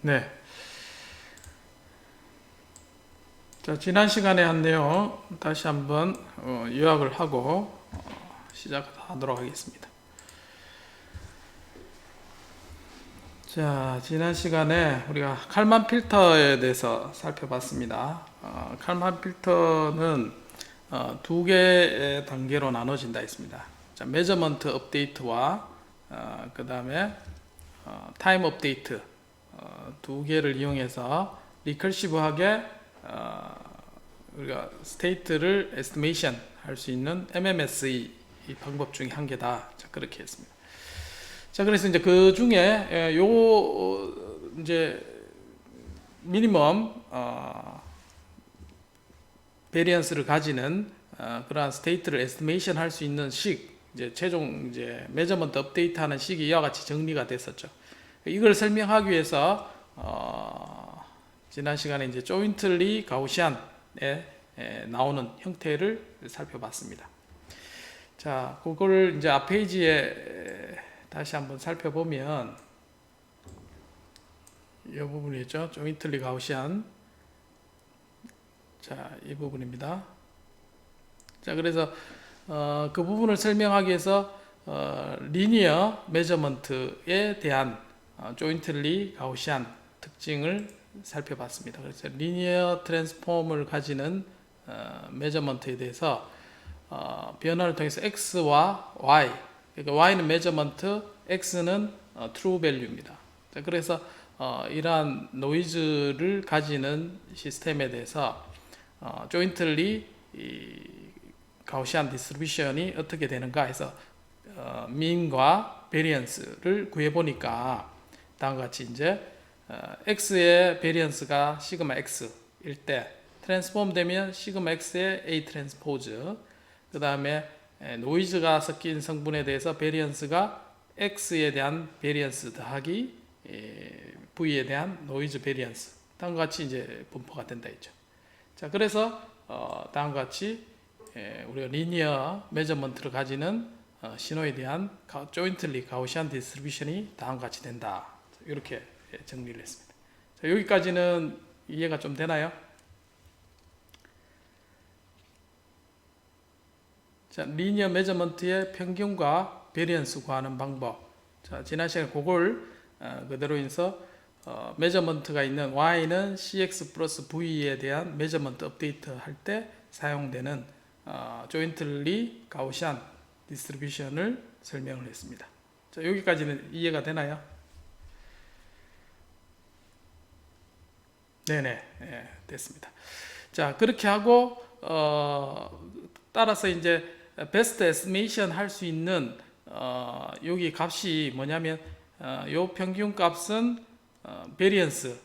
네. 자, 지난 시간에 한 내용 다시 한번 요약을 하고 시작하도록 하겠습니다. 자, 지난 시간에 우리가 칼만 필터에 대해서 살펴봤습니다. 칼만 필터는 두 개의 단계로 나눠진다 했습니다. 자, 메저먼트 업데이트와 그 다음에 타임 업데이트 두 개를 이용해서 리커시브하게 우리가 스테이트를 에스티메이션 할 수 있는 MMSE 이 방법 중에 한 개다. 자, 그렇게 했습니다. 자, 그래서 이제 그 중에 이제 미니멈 베리언스를 가지는 그러한 스테이트를 에스티메이션 할 수 있는 식, 이제 최종 이제 메저먼트 업데이트 하는 식이 이와 같이 정리가 됐었죠. 이걸 설명하기 위해서 지난 시간에 이제 조인틀리 가우시안에 나오는 형태를 살펴봤습니다. 자, 그걸 이제 앞 페이지에 다시 한번 살펴보면 이 부분이죠. 조인틀리 가우시안. 자, 이 부분입니다. 자, 그래서 그 부분을 설명하기 위해서 리니어 메저먼트에 대한 조인틀리 가우시안 특징을 살펴봤습니다. 그래서 리니어 트랜스폼을 가지는 메저먼트에 대해서 변화를 통해서 x와 y, 그러니까 y는 메저먼트, x는 true value입니다. 자, 그래서 이러한 노이즈를 가지는 시스템에 대해서 조인틀리 가우시안 디스트리뷰션이 어떻게 되는가 해서 민과 베리언스를 구해보니까 다음과 같이 이제 x의 베리언스가 시그마 x일 때 트랜스폼 되면 시그마 x의 a 트랜스포즈, 그 다음에 노이즈가 섞인 성분에 대해서 베리언스가 x에 대한 베리언스 더하기 v에 대한 노이즈 베리언스, 다음과 같이 이제 분포가 된다 했죠. 자, 그래서 다음과 같이 우리가 리니어 메저먼트를 가지는 신호에 대한 조인틀리 가우시안 디스트리뷰션이 다음과 같이 된다. 이렇게 정리를 했습니다. 자, 여기까지는 이해가 좀 되나요? 자, 리니어 메저먼트의 평균과 베리언스 구하는 방법. 자, 지난 시간에 그걸 그대로 인서 메저먼트가 있는 y는 cx 플러스 v에 대한 메저먼트 업데이트 할 때 사용되는 조인틀리 가우시안 디스트리뷰션을 설명을 했습니다. 자, 여기까지는 이해가 되나요? 네네, 됐습니다. 자, 그렇게 하고 따라서 이제 베스트 에스티메이션 할 수 있는 여기 값이 뭐냐면 요 평균 값은 베리언스,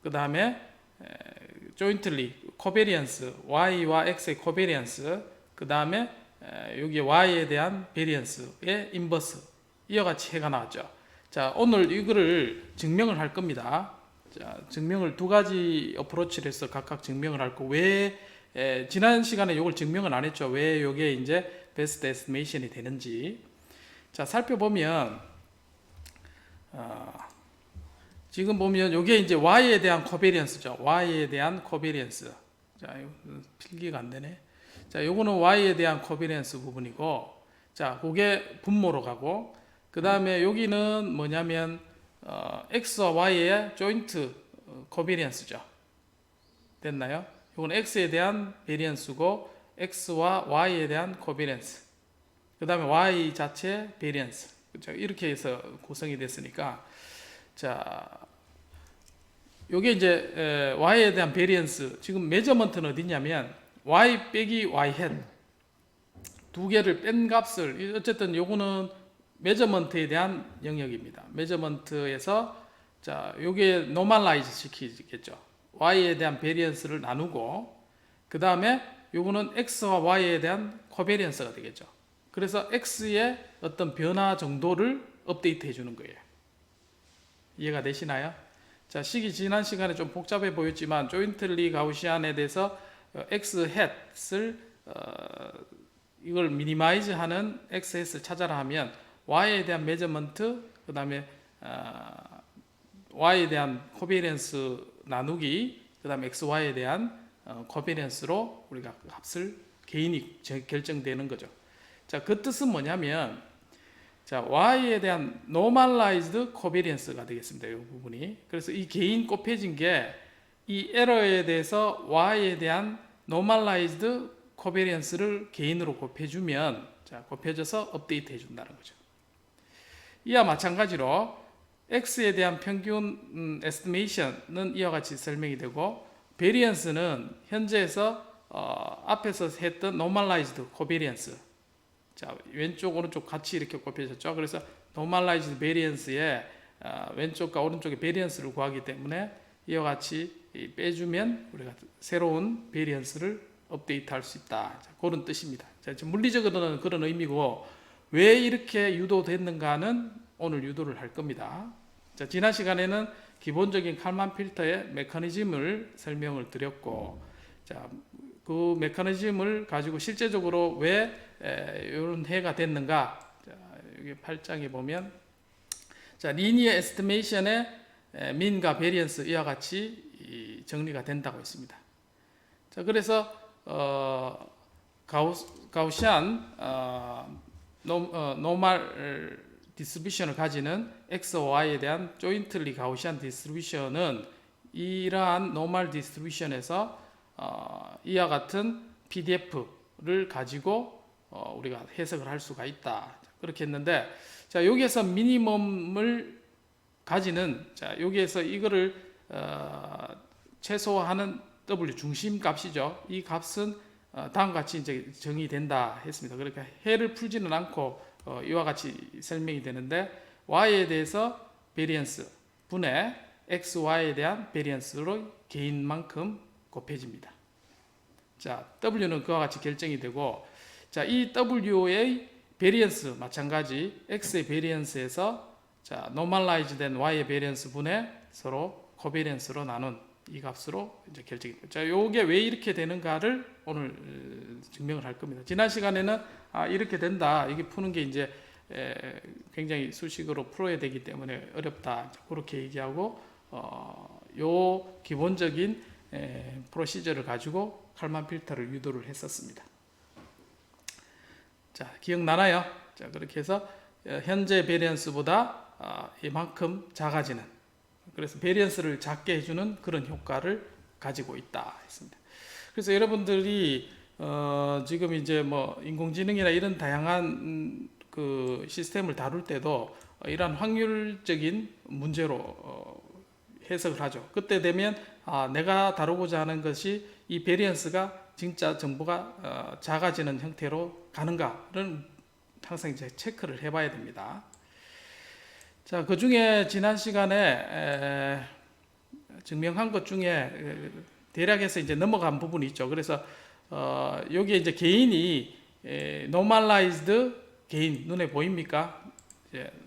그 다음에 조인틀리 코베리언스, y와 x의 코베리언스, 그 다음에 여기 y에 대한 베리언스의 인버스, 이와 같이 해가 나왔죠. 자, 오늘 이거를 증명을 할 겁니다. 자, 증명을 두 가지 어프로치를 해서 각각 증명을 할 거. 왜 지난 시간에 이걸 증명을 안 했죠. 왜 이게 이제 베스트 에스티메이션이 되는지. 자, 살펴보면 지금 보면 이게 이제 y에 대한 코베리언스죠. y에 대한 코베리언스. 자, 필기가 안 되네. 자, 요거는 y에 대한 코베리언스 부분이고, 자, 그게 분모로 가고, 그 다음에 여기는 뭐냐면 x와 y의 조인트 코베리언스죠. 됐나요? 이건 x에 대한 베리언스고 x와 y에 대한 코베리언스, 그 다음에 y 자체 베리언스. 그렇죠? 이렇게 해서 구성이 됐으니까, 자, 요게 이제 y에 대한 베리언스, 지금 메저먼트는 어디냐면 y 빼기 y 햇 두 개를 뺀 값을, 어쨌든 요거는 메저먼트에 대한 영역입니다. 메저먼트에서 자, 요게 노멀라이즈 시키겠죠. y에 대한 베리언스를 나누고, 그 다음에 요거는 x와 y에 대한 코베리언스가 되겠죠. 그래서 x의 어떤 변화 정도를 업데이트 해주는 거예요. 이해가 되시나요? 자, 식이 지난 시간에 좀 복잡해 보였지만 조인틀리 가우시안에 대해서 x 햇을 이걸 미니마이즈 하는 x 햇을 찾아라 하면 y에 대한 메저먼트, 그 다음에 y에 대한 코베리언스 나누기 그다음에 xy에 대한 코베리언스로 우리가 그 값을 개인이 결정되는 거죠. 자, 그 뜻은 뭐냐면 자, y에 대한 normalized covariance가 되겠습니다. 이 부분이. 그래서 이 개인 곱해진 게 이 에러에 대해서 y에 대한 normalized covariance를 개인으로 곱해주면 자, 곱해져서 업데이트 해준다는 거죠. 이와 마찬가지로 x에 대한 평균 estimation은 이와 같이 설명이 되고 variance는 현재에서 앞에서 했던 normalized covariance 자, 왼쪽 오른쪽 같이 이렇게 곱해졌죠. 그래서 normalized variance의 왼쪽과 오른쪽의 variance를 구하기 때문에 이와 같이 빼주면 우리가 새로운 variance를 업데이트할 수 있다. 자, 그런 뜻입니다. 자, 물리적으로는 그런 의미고 왜 이렇게 유도됐는가는 오늘 유도를 할 겁니다. 자, 지난 시간에는 기본적인 칼만 필터의 메커니즘을 설명을 드렸고, 자, 그 메커니즘을 가지고 실제적으로 왜 이런 해가 됐는가? 자, 여기 8장에 보면, 자, 리니어 에스티메이션의 민과 베리언스 이와 같이 정리가 된다고 했습니다. 자, 그래서 가우시안 노멀 디스트리뷰션을 가지는 x, y에 대한 조인틀리 가우시안 디스트리뷰션은 이러한 노멀 디스트리뷰션에서 이와 같은 PDF를 가지고 우리가 해석을 할 수가 있다. 그렇게 했는데, 자, 여기에서 미니멈을 가지는, 자, 여기에서 이거를 최소화하는 W 중심 값이죠. 이 값은 다음과 같이 이제 정의된다 했습니다. 그러니까 해를 풀지는 않고 이와 같이 설명이 되는데 y에 대해서 베리언스 분의 x, y에 대한 베리언스로 개인만큼 곱해집니다. 자, w는 그와 같이 결정이 되고, 자, 이 w의 베리언스 마찬가지 x의 베리언스에서 자, 노멀라이즈 된 y의 베리언스 분의 서로 코베리언스로 나눈 이 값으로 이제 결정이 됩니다. 자, 요게 왜 이렇게 되는가를 오늘 증명을 할 겁니다. 지난 시간에는 이렇게 된다. 이게 푸는 게 이제 굉장히 수식으로 풀어야 되기 때문에 어렵다. 그렇게 얘기하고 요 기본적인 프로시저를 가지고 칼만 필터를 유도를 했었습니다. 자, 기억나나요? 자, 그렇게 해서 현재 베리언스보다 이만큼 작아지는, 그래서 베리언스를 작게 해주는 그런 효과를 가지고 있다 했습니다. 그래서 여러분들이 지금 이제 뭐 인공지능이나 이런 다양한 그 시스템을 다룰 때도 이러한 확률적인 문제로 해석을 하죠. 그때 되면 내가 다루고자 하는 것이 이 베리언스가 진짜 정보가 작아지는 형태로 가는가를 항상 이제 체크를 해봐야 됩니다. 자, 그 중에 지난 시간에 증명한 것 중에 대략해서 이제 넘어간 부분이 있죠. 그래서 여기에 이제 개인이 normalized 개인 눈에 보입니까?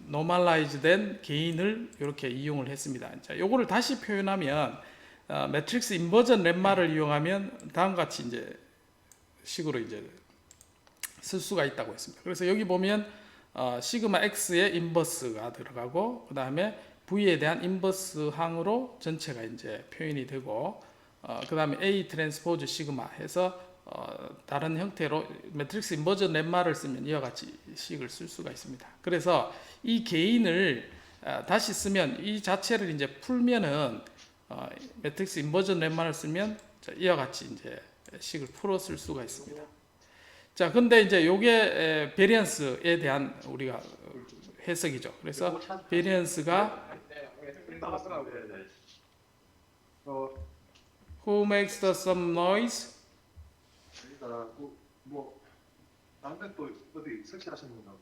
normalized 된 개인을 이렇게 이용을 했습니다. 자, 요거를 다시 표현하면 매트릭스 인버전 렘마를 이용하면 다음과 같이 이제 식으로 이제 쓸 수가 있다고 했습니다. 그래서 여기 보면 시그마 x의 인버스가 들어가고 그 다음에 v에 대한 인버스 항으로 전체가 이제 표현이 되고 그 다음에 a 트랜스포즈 시그마 해서 다른 형태로 매트릭스 인버전 렘마를 쓰면 이와 같이 식을 쓸 수가 있습니다. 그래서 이 개인을 다시 쓰면 이 자체를 이제 풀면은 매트릭스 인버전 렘마를 쓰면 이와 같이 이제 식을 풀어 쓸 수가 있습니다. 자, 근데 이제 요게 베리언스에 대한 우리가 해석이죠. 그래서 베리언스가 who makes the some noise? 뭐 다음에 또 어디 설치하시는 건가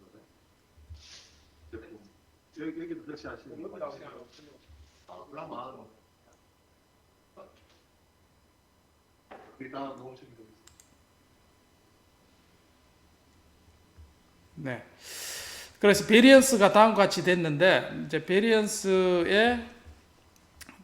보네. 여기도 설치하시는 건가? 그러면 일단 너무 재밌어. 네. 그래서 베리언스가 다음과 같이 됐는데 이제 베리언스에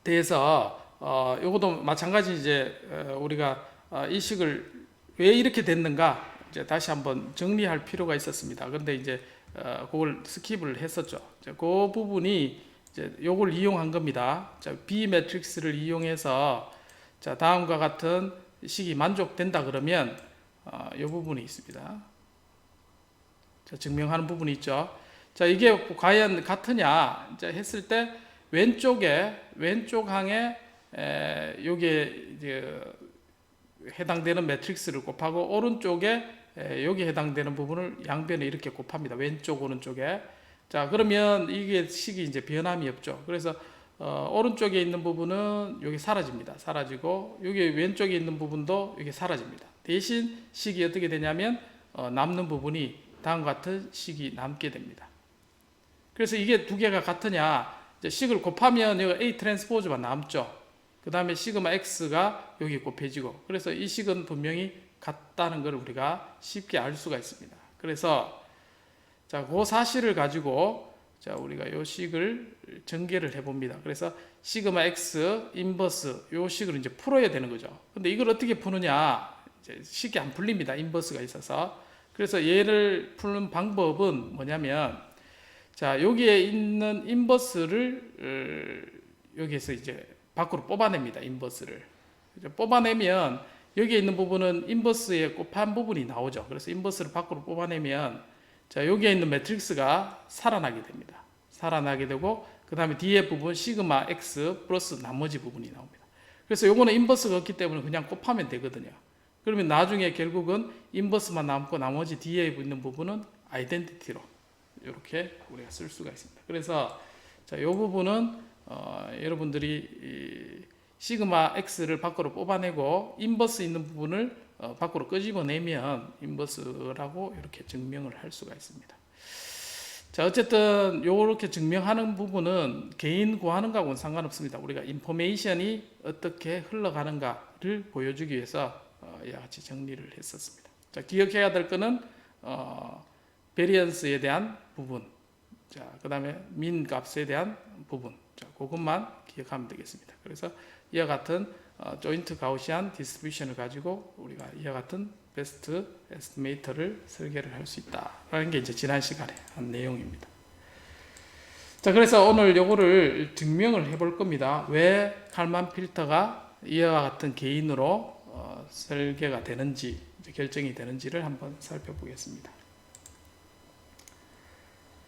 대해서 요것도 마찬가지 이제 우리가 이 식을 왜 이렇게 됐는가 이제 다시 한번 정리할 필요가 있었습니다. 근데 이제 그걸 스킵을 했었죠. 그 부분이 이제 요걸 이용한 겁니다. 자, B 매트릭스를 이용해서 자, 다음과 같은 식이 만족된다 그러면 이 부분이 있습니다. 자, 증명하는 부분이 있죠. 자, 이게 과연 같으냐 이제 했을 때 왼쪽 항에 요게 이제 해당되는 매트릭스를 곱하고 오른쪽에 여기 해당되는 부분을 양변에 이렇게 곱합니다. 왼쪽 오른쪽에. 자, 그러면 이게 식이 이제 변함이 없죠. 그래서 오른쪽에 있는 부분은 여기 사라집니다. 사라지고 여기 왼쪽에 있는 부분도 여기 사라집니다. 대신 식이 어떻게 되냐면 남는 부분이 다음과 같은 식이 남게 됩니다. 그래서 이게 두 개가 같으냐, 이제 식을 곱하면 여기 A 트랜스포즈만 남죠. 그 다음에 시그마 X가 여기 곱해지고, 그래서 이 식은 분명히 같다는 걸 우리가 쉽게 알 수가 있습니다. 그래서 자, 그 사실을 가지고 자, 우리가 이 식을 전개를 해봅니다. 그래서 시그마 X 인버스 이 식을 이제 풀어야 되는 거죠. 근데 이걸 어떻게 푸느냐, 이제 식이 안 풀립니다. 인버스가 있어서. 그래서 얘를 푸는 방법은 뭐냐면, 자, 여기에 있는 인버스를 여기에서 이제 밖으로 뽑아냅니다. 인버스를 뽑아내면 여기에 있는 부분은 인버스에 곱한 부분이 나오죠. 그래서 인버스를 밖으로 뽑아내면 자, 여기에 있는 매트릭스가 살아나게 됩니다. 살아나게 되고, 그 다음에 뒤에 부분 시그마 X 플러스 나머지 부분이 나옵니다. 그래서 요거는 인버스가 없기 때문에 그냥 곱하면 되거든요. 그러면 나중에 결국은 인버스만 남고 나머지 뒤에 있는 부분은 아이덴티티로 이렇게 우리가 쓸 수가 있습니다. 그래서 자, 이 부분은 여러분들이 시그마 X를 밖으로 뽑아내고 인버스 있는 부분을 밖으로 끄집어내면 인버스라고 이렇게 증명을 할 수가 있습니다. 자, 어쨌든 이렇게 증명하는 부분은 개인 구하는 거하고는 상관없습니다. 우리가 인포메이션이 어떻게 흘러가는가를 보여주기 위해서 이와 같이 정리를 했었습니다. 자, 기억해야 될 거는 베리언스에 대한 부분, 자, 그 다음에 민 값에 대한 부분, 자, 그것만 기억하면 되겠습니다. 그래서 이와 같은 조인트 가우시안 디스트리뷰션을 가지고 우리가 이와 같은 베스트 에스티메이터를 설계를 할 수 있다라는 게 이제 지난 시간에 한 내용입니다. 자, 그래서 오늘 요거를 증명을 해볼 겁니다. 왜 칼만 필터가 이와 같은 개인으로 설계가 되는지, 결정이 되는지를 한번 살펴보겠습니다.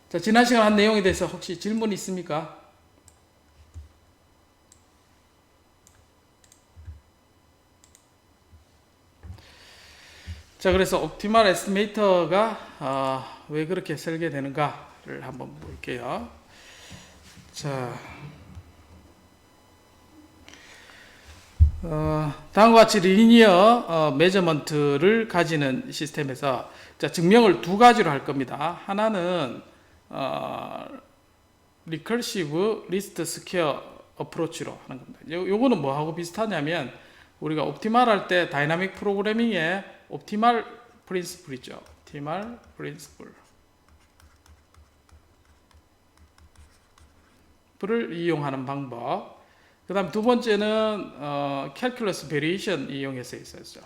자, 지난 시간 한 내용에 대해서 혹시 질문 있습니까? 자, 그래서 옵티멀 에스티메이터가 왜 그렇게 설계되는가를 한번 볼게요. 자, 다음과 같이 리니어 메저먼트를 가지는 시스템에서 자, 증명을 두 가지로 할 겁니다. 하나는 리커시브 리스트 스퀘어 어프로치로 하는 겁니다. 요거는 뭐하고 비슷하냐면 우리가 옵티멀 할 때 다이나믹 프로그래밍에 옵티멀 프린시플 있죠. 옵티멀 프린시플을 이용하는 방법. 그 다음 두 번째는 캘큘러스 베리에이션 이용해서 있었죠.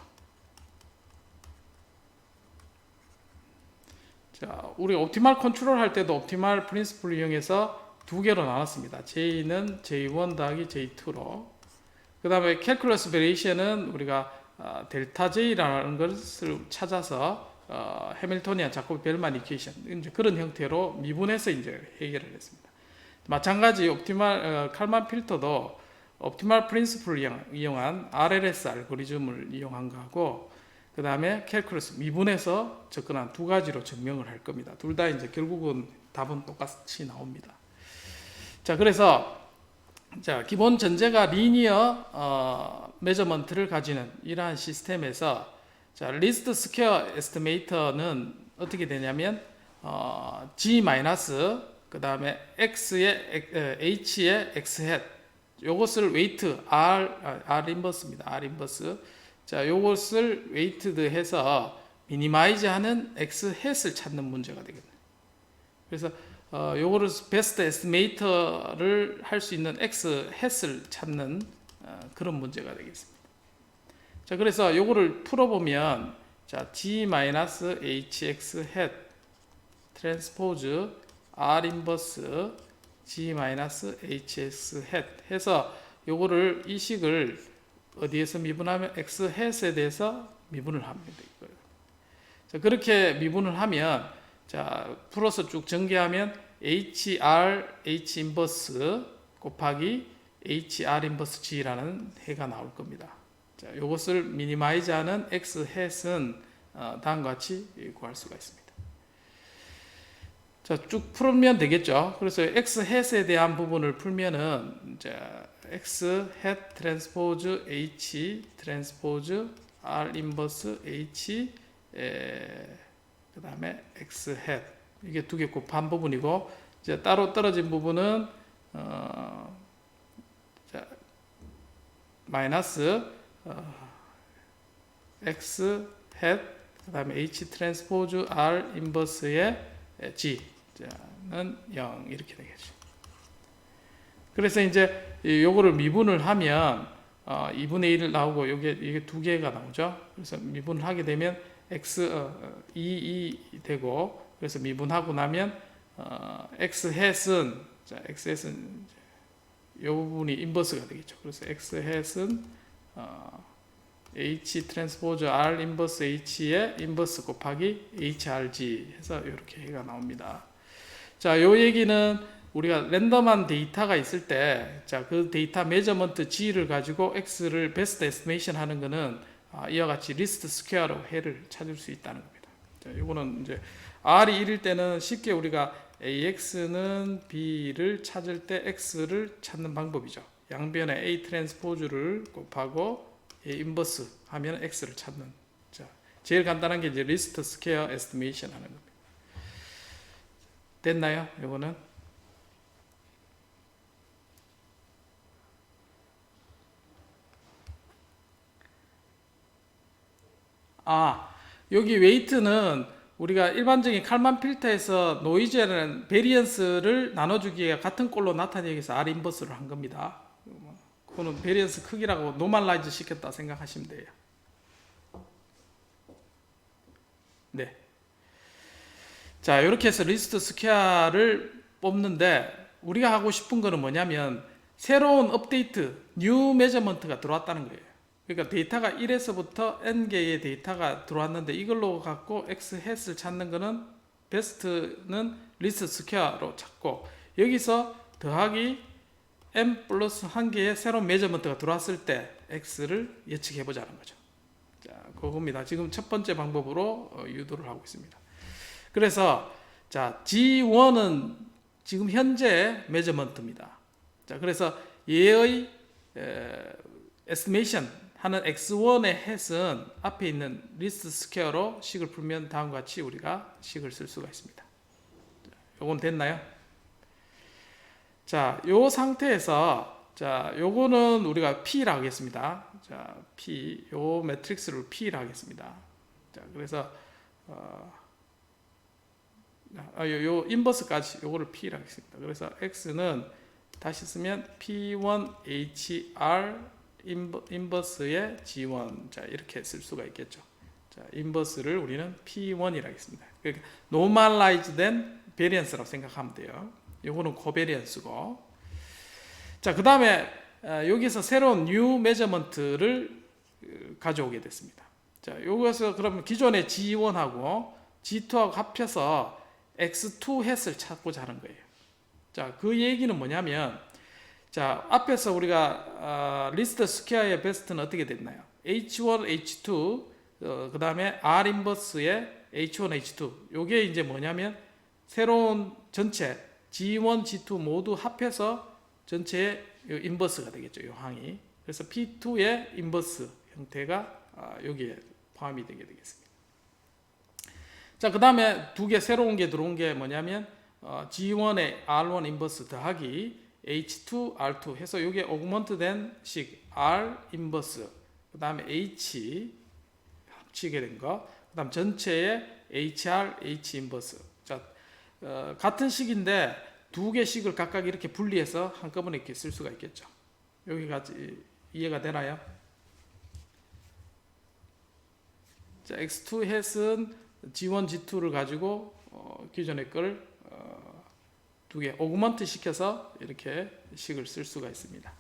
자, 우리 옵티멀 컨트롤 할 때도 옵티멀 프린시플을 이용해서 두 개로 나눴습니다. J는 J1 더하기 J2로. 그 다음에 캘큘러스 베리에이션은 우리가 델타 J라는 것을 찾아서 해밀토니안 자코비 벨만 이퀘이션 이제 그런 형태로 미분해서 이제 해결을 했습니다. 마찬가지 칼만 필터도 옵티멀 프린시플을 이용한 RLS 알고리즘을 이용한 거하고, 그 다음에 캘큘러스 미분해서 접근한 두 가지로 증명을 할 겁니다. 둘 다 이제 결국은 답은 똑같이 나옵니다. 자, 그래서 자, 기본 전제가 리니어 메저먼트를 가지는 이러한 시스템에서 자, 리스트 스퀘어 에스티메이터는 어떻게 되냐면 G 마이너스 그 다음에 X의 H의 X 헷 요것을 웨이트 R 인버스입니다. R 인버스. 자, 요것을 웨이트드 해서 미니마이즈 하는 X 헷을 찾는 문제가 되겠네요. 그래서 요거를 베스트 에스티메이터를 할 수 있는 X 헷을 찾는 그런 문제가 되겠습니다. 자, 그래서 요거를 풀어보면 자, G-HX 헷 트랜스포즈 R 인버스 G-hs hat 해서 요거를 이 식을 어디에서 미분하면 x hat에 대해서 미분을 합니다. 이걸. 자, 그렇게 미분을 하면 자, 풀어서 쭉 전개하면 HR H 인버스 곱하기 HR 인버스 G라는 해가 나올 겁니다. 자, 이것을 미니마이즈하는 x hat은 다음과 같이 구할 수가 있습니다. 자, 쭉 풀면 되겠죠. 그래서 x hat에 대한 부분을 풀면은 자, x hat 트랜스포즈 h 트랜스포즈 r 인버스 h 그 다음에 x hat 이게 두 개 곱한 부분이고 이제 따로 떨어진 부분은 자, 마이너스 x hat 그 다음에 h 트랜스포즈 r 인버스의 g는 0 이렇게 되겠죠. 그래서 이제 요거를 미분을 하면 2분의 1 나오고 이게 두 개가 나오죠. 그래서 미분을 하게 되면 x 2 되고 그래서 미분하고 나면 x hat은 자, x hat은 이 부분이 인버스가 되겠죠. 그래서 x hat은 h 트랜스포즈 r 인버스 h의 인버스 곱하기 hrg 해서 이렇게 해가 나옵니다. 자, 요 얘기는 우리가 랜덤한 데이터가 있을 때, 자, 그 데이터 메저먼트 g를 가지고 x를 베스트 에스티메이션 하는 거는 이와 같이 리스트 스퀘어로 해를 찾을 수 있다는 겁니다. 자, 요거는 이제 r이 1일 때는 쉽게 우리가 ax는 b를 찾을 때 x를 찾는 방법이죠. 양변에 a 트랜스포즈를 곱하고 a 인버스 하면 x를 찾는. 자, 제일 간단한 게 이제 리스트 스퀘어 에스티메이션 하는 겁니다. 됐나요? 요거는 여기 웨이트는 우리가 일반적인 칼만 필터에서 노이즈라는 베리언스를 나눠주기에 같은 꼴로 나타내기 위해서 R 인버스를 한 겁니다. 그거는 베리언스 크기라고 노멀라이즈 시켰다 생각하시면 돼요. 네. 자, 이렇게 해서 리스트 스퀘어를 뽑는데 우리가 하고 싶은 거는 뭐냐면 새로운 업데이트, 뉴 메저먼트가 들어왔다는 거예요. 그러니까 데이터가 1에서부터 n개의 데이터가 들어왔는데 이걸로 갖고 x hat을 찾는 거는 베스트는 리스트 스퀘어로 찾고 여기서 더하기 m 플러스 한 개의 새로운 메저먼트가 들어왔을 때 x를 예측해 보자는 거죠. 자, 그겁니다. 지금 첫 번째 방법으로 유도를 하고 있습니다. 그래서 자, G1은 지금 현재 메저먼트입니다. 자, 그래서 얘의 에스티메이션 하는 x1의 hat은 앞에 있는 리스트 스퀘어로 식을 풀면 다음과 같이 우리가 식을 쓸 수가 있습니다. 요건 됐나요? 자, 요 상태에서 자, 요거는 우리가 P라 하겠습니다. 자, P 요 매트릭스를 P라 하겠습니다. 자, 그래서 요 인버스까지 요거를 P라 하겠습니다. 그래서 X는 다시 쓰면 P1HR 인버스의 G1 자, 이렇게 쓸 수가 있겠죠. 자, 인버스를 우리는 P1이라 하겠습니다. 그러니까 노멀라이즈된 베리언스라고 생각하면 돼요. 요거는 코베리언스고. 자, 그다음에 여기서 새로운 뉴 메저먼트를 가져오게 됐습니다. 자, 여기서 그러면 기존의 G1하고 G2하고 합해서 X2 hat을 찾고자 하는 거예요. 자, 그 얘기는 뭐냐면 자, 앞에서 우리가 리스트 스퀘어의 베스트는 어떻게 됐나요? H1, H2 그 다음에 R 인버스의 H1, H2 요게 이제 뭐냐면 새로운 전체 G1, G2 모두 합해서 전체의 인버스가 되겠죠. 요 항이. 그래서 P2의 인버스 형태가 여기에 포함이 되게 되겠습니다. 자, 그 다음에 두 개 새로운 게 들어온 게 뭐냐면 G1의 R1 인버스 더하기 H2, R2 해서 이게 오그먼트 된 식 R 인버스 그 다음에 H 합치게 된 거 그 다음 전체의 HR, H 인버스. 자, 같은 식인데 두 개 식을 각각 이렇게 분리해서 한꺼번에 이렇게 쓸 수가 있겠죠. 여기까지 이해가 되나요? 자, X2 hat은 G1, G2를 가지고 기존의 걸 두 개 오그먼트 시켜서 이렇게 식을 쓸 수가 있습니다.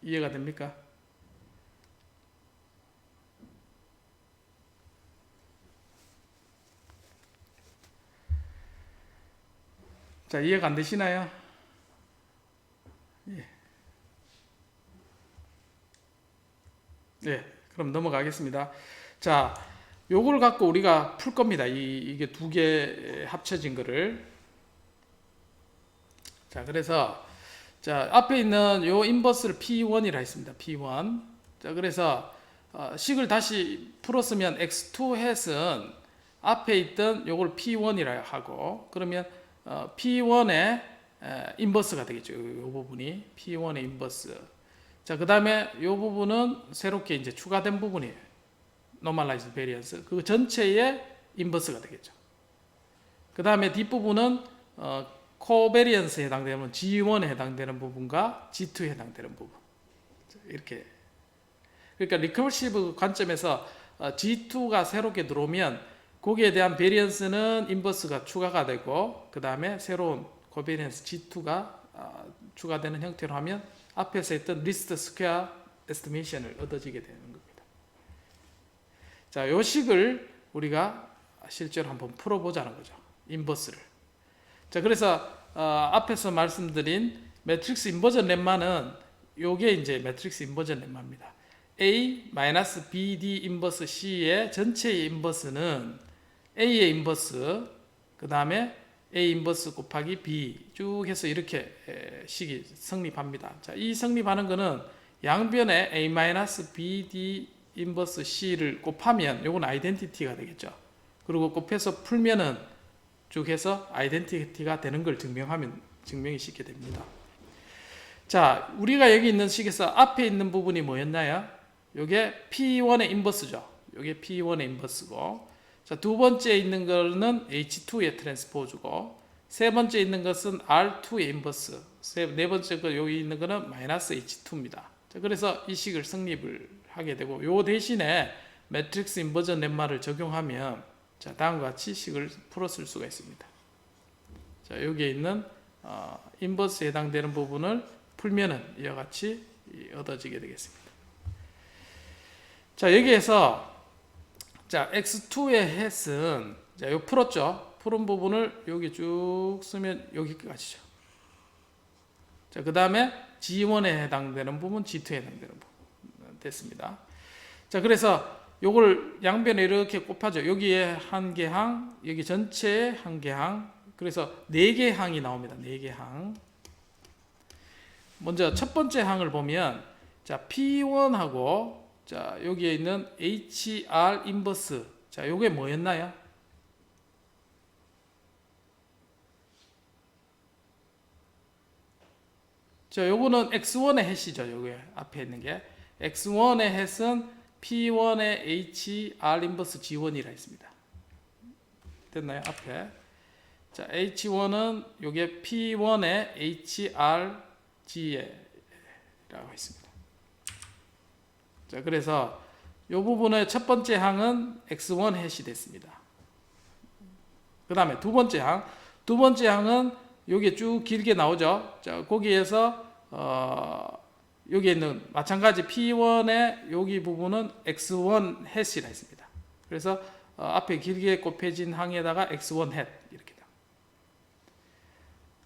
이해가 됩니까? 자, 이해가 안 되시나요? 예. 네, 그럼 넘어가겠습니다. 자, 요걸 갖고 우리가 풀 겁니다. 이게 두 개 합쳐진 거를. 자, 그래서 자, 앞에 있는 요 인버스를 P1이라 했습니다. P1. 자, 그래서 식을 다시 풀었으면 x2 햇은 앞에 있던 요걸 P1이라 하고, 그러면 P1의 인버스가 되겠죠. 요 부분이 P1의 인버스. 자, 그 다음에 이 부분은 새롭게 이제 추가된 부분이에요. Normalized Variance. 그 전체의 인버스가 되겠죠. 그 다음에 뒷부분은 Covariance에 해당되는 G1에 해당되는 부분과 G2에 해당되는 부분. 이렇게. 그러니까 리커버시브 관점에서 G2가 새롭게 들어오면 거기에 대한 베리언스는 인버스가 추가가 되고, 그 다음에 새로운 코베리언스 G2가 추가되는 형태로 하면 앞에서 했던 리스트 스퀘어 에스티메이션을 얻어지게 되는 겁니다. 자, 요 식을 우리가 실제로 한번 풀어보자는 거죠. 인버스를. 자, 그래서 앞에서 말씀드린 매트릭스 인버전 렘마는 요게 이제 매트릭스 인버전 렘마입니다. A-BD 인버스 C의 전체의 인버스는 A의 인버스, 그 다음에 A 인버스 곱하기 B 쭉 해서 이렇게 식이 성립합니다. 자, 이 성립하는 거는 양변에 A-BD 인버스 C를 곱하면 요건 아이덴티티가 되겠죠. 그리고 곱해서 풀면은 쭉 해서 아이덴티티가 되는 걸 증명이 쉽게 됩니다. 자, 우리가 여기 있는 식에서 앞에 있는 부분이 뭐였나요? 요게 P1의 인버스죠. 요게 P1의 인버스고, 자, 두 번째 있는 거는 H2의 트랜스포즈고, 세 번째 있는 것은 R2의 인버스, 네 번째 거 여기 있는 거는 마이너스 H2입니다. 자, 그래서 이 식을 성립을 하게 되고, 요 대신에 매트릭스 인버전 렘마를 적용하면 자, 다음과 같이 식을 풀었을 수가 있습니다. 자, 여기에 있는 인버스에 해당되는 부분을 풀면은 이와 같이 얻어지게 되겠습니다. 자, 여기에서 자, x2의 햇은 자, 요 풀었죠. 푸른 부분을 여기 쭉 쓰면 여기까지죠. 자, 그 다음에 G1에 해당되는 부분, G2에 해당되는 부분 됐습니다. 자, 그래서 요걸 양변에 이렇게 곱하죠. 여기에 한 개 항, 여기 전체에 한 개 항. 그래서 4개 항이 나옵니다. 4개 항. 먼저 첫 번째 항을 보면 자, P1하고 자, 여기에 있는 HR 인버스. 자, 요게 뭐였나요? 자, 요거는 X1의 햇이죠. 요게 앞에 있는 게. X1의 햇은 P1의 HR 인버스 G1이라 했습니다. 됐나요? 앞에. 자, H1은 요게 P1의 HR G라고 했습니다. 자, 그래서 이 부분의 첫 번째 항은 X1 햇이 됐습니다. 그 다음에 두 번째 항은 여기 쭉 길게 나오죠. 자, 거기에서 여기 있는 마찬가지 P1의 여기 부분은 X1 햇이라 했습니다. 그래서 앞에 길게 곱해진 항에다가 X1 햇 이렇게 다.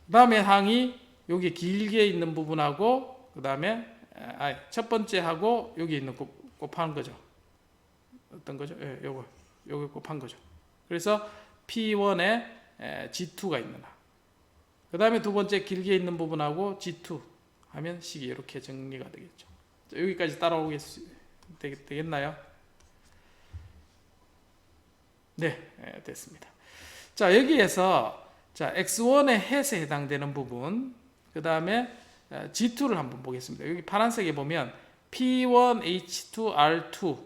그 다음에 항이 여기 길게 있는 부분하고 그 다음에 첫 번째 하고 여기 있는 곱한 거죠. 어떤 거죠? 예, 요거 곱한 거죠. 그래서 P1에 G2가 있는 항. 그 다음에 두 번째 길게 있는 부분하고 G2 하면 식이 이렇게 정리가 되겠죠. 자, 여기까지 되겠나요? 네, 됐습니다. 자, 여기에서 자, X1의 햇에 해당되는 부분, 그 다음에 G2를 한번 보겠습니다. 여기 파란색에 보면 P1H2R2,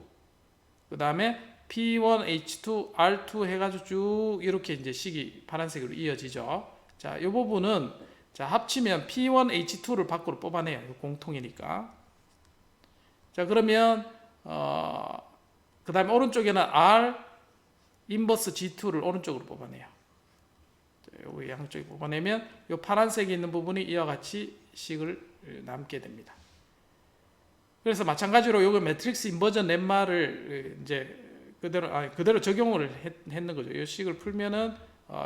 그 다음에 P1H2R2 해가지고 쭉 이렇게 이제 식이 파란색으로 이어지죠. 자, 이 부분은 자, 합치면 P1H2를 밖으로 뽑아내요. 공통이니까. 자, 그러면 그 다음에 오른쪽에는 R 인버스 G2를 오른쪽으로 뽑아내요. 양쪽에 뽑아내면 이 파란색이 있는 부분이 이와 같이 식을 남게 됩니다. 그래서 마찬가지로 요거 매트릭스 인버전 렘마를 이제 그대로 적용을 했는 거죠. 이 식을 풀면은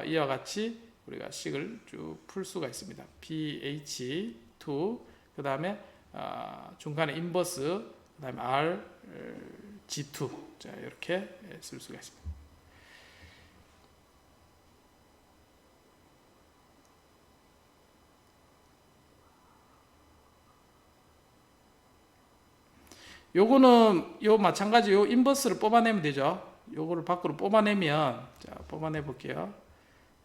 이와 같이 우리가 식을 쭉 풀 수가 있습니다. pH2 그 다음에 중간에 인버스 그 다음에 RG2 자 이렇게 쓸 수가 있습니다. 요거는 요 마찬가지 요 인버스를 뽑아내면 되죠. 요거를 밖으로 뽑아내면 자 뽑아내 볼게요.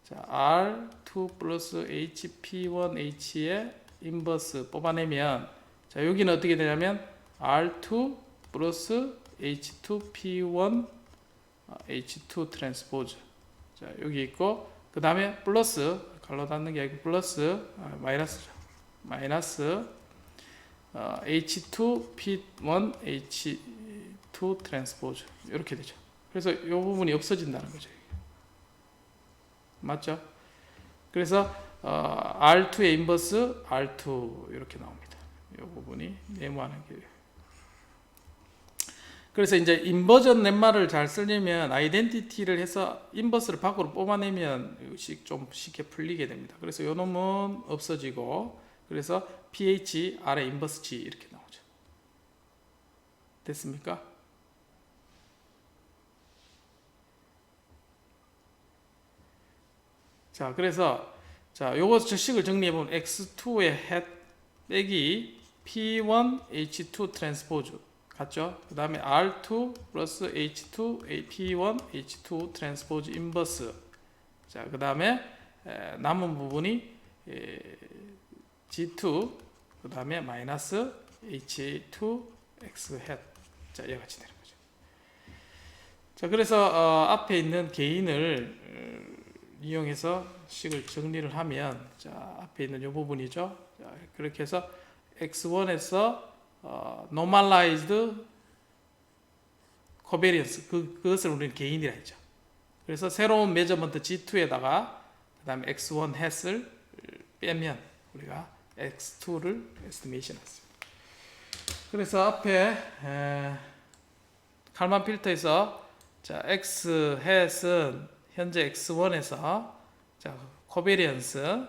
자 R2 플러스 HP1H의 인버스 뽑아내면 자 여기는 어떻게 되냐면 R2 플러스 H2P1 H2 트랜스포즈 자 여기 있고 그 다음에 플러스 갈로 닫는 게 아니고 플러스 마이너스죠. 마이너스 H2P1 H2 트랜스포즈 이렇게 되죠. 그래서 이 부분이 없어진다는 거죠. 맞죠? 그래서 R2의 인버스 R2 이렇게 나옵니다. 이 부분이 네모하는 게. 그래서 이제 인버전 렘마를 잘 쓰려면 아이덴티티를 해서 인버스를 밖으로 뽑아내면 좀 쉽게 풀리게 됩니다. 그래서 이 놈은 없어지고 그래서 pH, R의 인버스 G 이렇게 나오죠. 됐습니까? 자, 그래서 자, 요거 식을 정리해 보면 X2의 head 빼기 P1H2 트랜스포즈 같죠? 그 다음에 R2 플러스 H2 P1 H2 트랜스포즈 인버스 자, 그 다음에 남은 부분이 G2 그 다음에 마이너스 H2 X head 자, 이와 같이 되는 거죠. 자, 그래서 앞에 있는 개인을 이용해서 식을 정리를 하면 자, 앞에 있는 이 부분이죠. 자, 그렇게 해서 X1에서 normalized covariance 그것을 우리는 개인이라 했죠. 그래서 새로운 메저먼트 G2에다가 그 다음에 X1 햇을 빼면 우리가 X2를 에스티메이션 했습니다. 그래서 앞에 칼만 필터에서 자, X 햇은 현재 X1에서 자, 코베리언스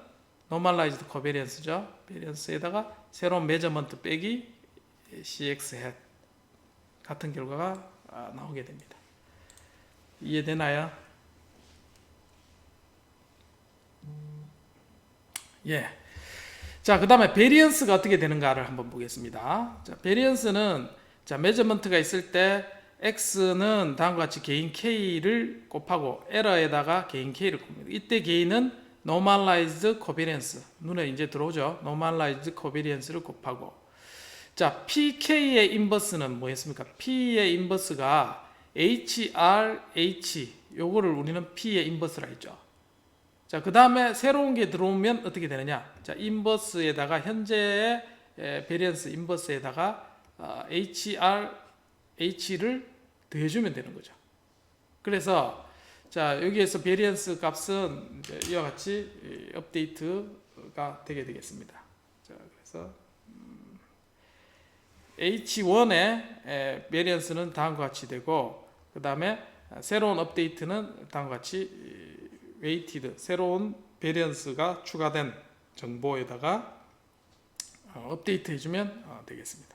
노멀라이즈드 코베리언스죠. 베리언스에다가 새로운 메저먼트 빼기 CX 햇 같은 결과가 나오게 됩니다. 이해되나요? 예. 자, 그다음에 베리언스가 어떻게 되는가를 한번 보겠습니다. 자, 베리언스는 자, 메저먼트가 있을 때 X는 다음과 같이 개인 K를 곱하고 에러에다가 개인 K를 곱합니다. 이때 개인은 normalized covariance 눈에 이제 들어오죠. normalized covariance를 곱하고 자, PK의 인버스는 뭐였습니까? P의 인버스가 HRH 요거를 우리는 P의 인버스라 했죠. 자, 그 다음에 새로운 게 들어오면 어떻게 되느냐? 자, 인버스에다가 현재의 베리언스 인버스에다가 HRH를 더해주면 되는 거죠. 그래서 자, 여기에서 베리언스 값은 이제 이와 같이 업데이트가 되게 되겠습니다. 자, 그래서 H1의 베리언스는 다음과 같이 되고 그 다음에 새로운 업데이트는 다음과 같이 웨이티드 새로운 베리언스가 추가된 정보에다가 업데이트 해주면 되겠습니다.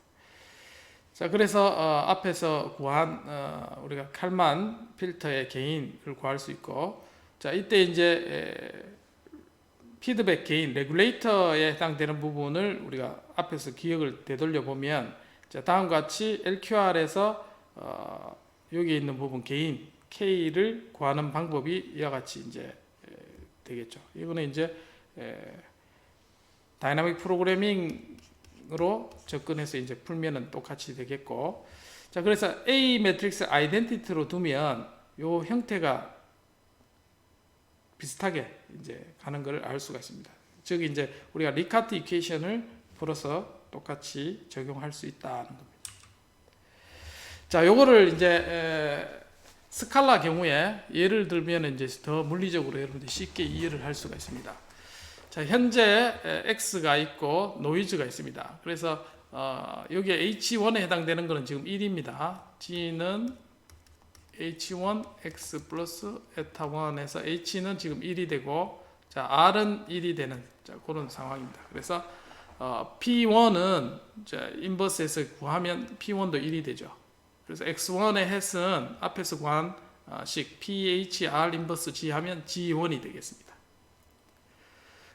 자, 그래서 앞에서 구한 우리가 칼만 필터의 개인을 구할 수 있고 자, 이때 이제 피드백 개인 레귤레이터에 해당되는 부분을 우리가 앞에서 기억을 되돌려 보면 자, 다음과 같이 LQR에서 여기 있는 부분 개인 K를 구하는 방법이 이와 같이 이제 되겠죠. 이거는 이제 다이나믹 프로그래밍으로 접근해서 이제 풀면은 똑같이 되겠고, 자, 그래서 A 매트릭스 아이덴티티로 두면 요 형태가 비슷하게 이제 가는 것을 알 수가 있습니다. 즉 이제 우리가 리카트 이퀘이션을 풀어서 똑같이 적용할 수 있다는 겁니다. 자, 요거를 이제 스칼라 경우에 예를 들면 이제 더 물리적으로 여러분들이 쉽게 이해를 할 수가 있습니다. 자, 현재 x가 있고 노이즈가 있습니다. 그래서 여기에 h1에 해당되는 것은 지금 1입니다. g는 h1 x 플러스 에타 1에서 h는 지금 1이 되고, 자, r은 1이 되는, 자, 그런 상황입니다. 그래서 p1은 자, 인버스에서 구하면 p1도 1이 되죠. 그래서 x1의 햇은 앞에서 구한 식 phr 인버스 g 하면 g1이 되겠습니다.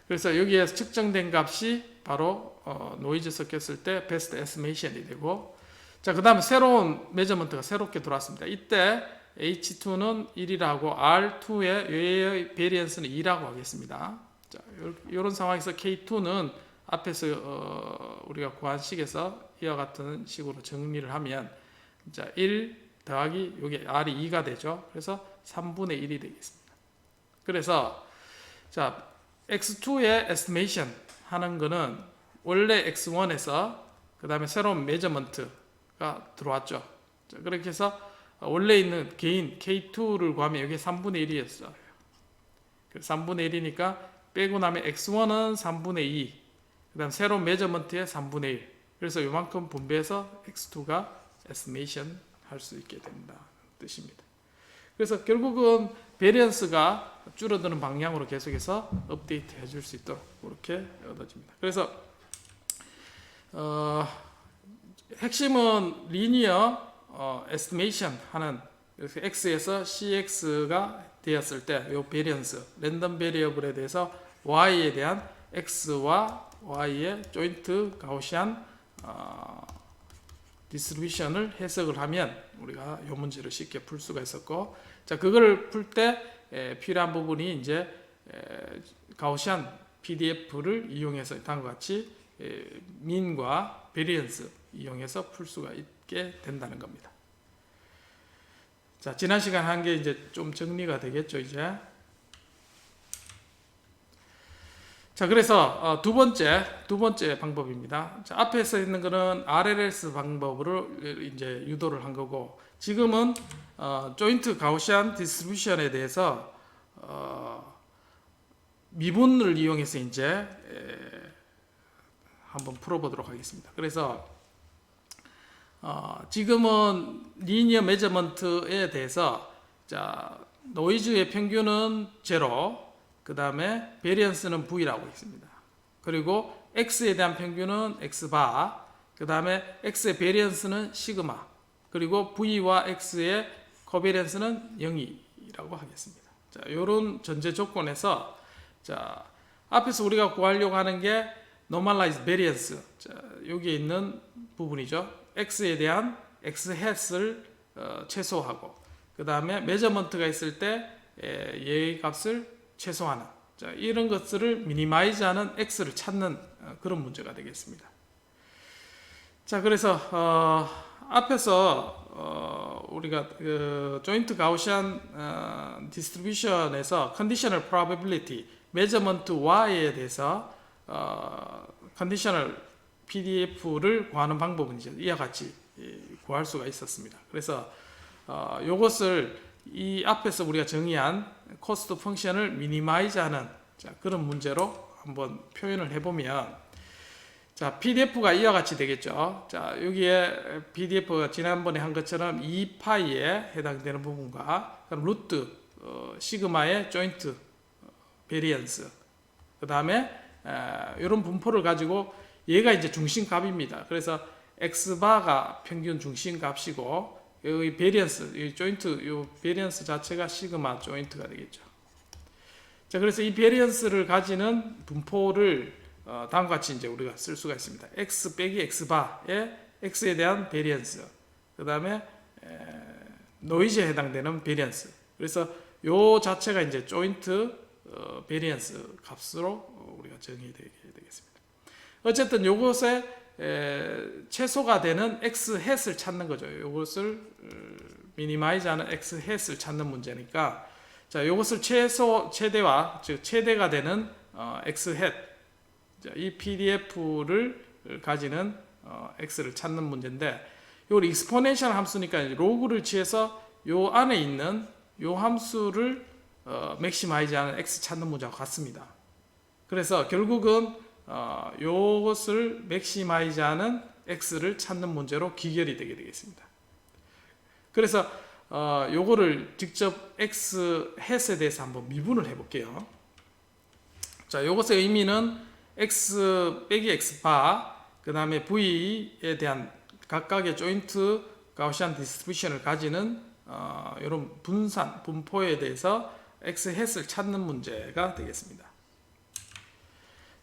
그래서 여기에 측정된 값이 바로 노이즈 섞였을 때 베스트 에스티메이션이 되고, 자, 그 다음에 새로운 메저먼트가 새롭게 들어왔습니다. 이때 H2는 1이라고 R2의 외의 베리언스는 2라고 하겠습니다. 자, 이런 상황에서 K2는 앞에서 우리가 구한 식에서 이와 같은 식으로 정리를 하면, 자, 1 더하기 여기 R이 2가 되죠. 그래서 3분의 1이 되겠습니다. 그래서 자, X2의 estimation 하는 거는 원래 X1에서 그 다음에 새로운 메저먼트가 들어왔죠. 자, 그렇게 해서 원래 있는 개인 K2를 구하면 여기 3분의 1이었어요. 3분의 1이니까 빼고 나면 X1은 3분의 2, 그 다음 새로운 메저먼트의 3분의 1. 그래서 요만큼 분배해서 X2가 estimation 할 수 있게 된다는 뜻입니다. 그래서 결국은 베리언스가 줄어드는 방향으로 계속해서 업데이트 해줄 수 있도록 그렇게 얻어집니다. 그래서 핵심은 리니어 에스티메이션 하는, x에서 cx가 되었을 때 이 베리언스 랜덤 베리어블에 대해서 y에 대한 x와 y의 조인트 가우시안 디스트리뷰션을 해석을 하면 우리가 이 문제를 쉽게 풀 수가 있었고, 자, 그거를 풀 때 필요한 부분이 이제 가우시안 PDF를 이용해서 다음과 같이 민과 베리언스 이용해서 풀 수가 있게 된다는 겁니다. 자, 지난 시간 한 게 이제 좀 정리가 되겠죠, 이제. 자, 그래서 두 번째 방법입니다. 자, 앞에서 있는 거는 RLS 방법으로 이제 유도를 한 거고, 지금은 조인트 가우시안 디스트리뷰션에 대해서 미분을 이용해서 이제 한번 풀어보도록 하겠습니다. 그래서 지금은 리니어 메저먼트에 대해서, 자, 노이즈의 평균은 제로, 그 다음에 베리언스는 V라고 있습니다. 그리고 X에 대한 평균은 X바, 그 다음에 X의 베리언스는 시그마, 그리고 V와 X의 코베리언스는 0이라고 하겠습니다. 자, 요런 전제 조건에서, 자, 앞에서 우리가 구하려고 하는 게 normalized variance, 자, 여기에 있는 부분이죠. X에 대한 X 햇을 최소화하고, 그 다음에 메저먼트가 있을 때 얘의 값을 최소화하는, 자, 이런 것들을 미니마이즈하는 X를 찾는 그런 문제가 되겠습니다. 자, 그래서 앞에서 우리가 조인트 가우시안 디스트리뷰션에서 컨디셔널 프로바빌리티 메저먼트 Y에 대해서 컨디셔널 PDF를 구하는 방법은 이제 이와 같이 구할 수가 있었습니다. 그래서 이것을 이 앞에서 우리가 정의한 코스트 펑션을 미니마이즈하는, 자, 그런 문제로 한번 표현을 해보면, 자, PDF가 이와 같이 되겠죠. 자, 여기에 PDF가 지난번에 한 것처럼 2파이에 해당되는 부분과 루트 시그마의 조인트 베리언스, 그 다음에 이런 분포를 가지고 얘가 이제 중심값입니다. 그래서 X바가 평균 중심값이고, 이 베리언스, 이 조인트, 이 베리언스 자체가 시그마 조인트가 되겠죠. 자, 그래서 이 베리언스를 가지는 분포를 다음과 같이 이제 우리가 쓸 수가 있습니다. X 빼기 X바의 X에 대한 베리언스, 그 다음에 노이즈에 해당되는 베리언스. 그래서 요 자체가 이제 조인트 베리언스 값으로 우리가 정의되게 되겠습니다. 어쨌든 요것에 최소가 되는 X 햇을 찾는 거죠. 이것을 미니마이즈하는 X 햇을 찾는 문제니까, 자, 이것을 최대와, 즉 최대가 되는 X 햇, 이 PDF를 가지는 X를 찾는 문제인데, 이걸 익스포넨셜 함수니까 로그를 취해서 요 안에 있는 요 함수를 맥시마이즈하는 x 찾는 문제와 같습니다. 그래서 결국은 요것을 맥시마이즈하는 x를 찾는 문제로 귀결이 되게 되겠습니다. 그래서 요거를 직접 x 햇에 대해서 한번 미분을 해볼게요. 자, 요것의 의미는 x 빼기 x 바, 그 다음에 v에 대한 각각의 조인트 가우시안 디스트리뷰션을 가지는 이런 분포에 대해서 x 햇을 찾는 문제가 되겠습니다.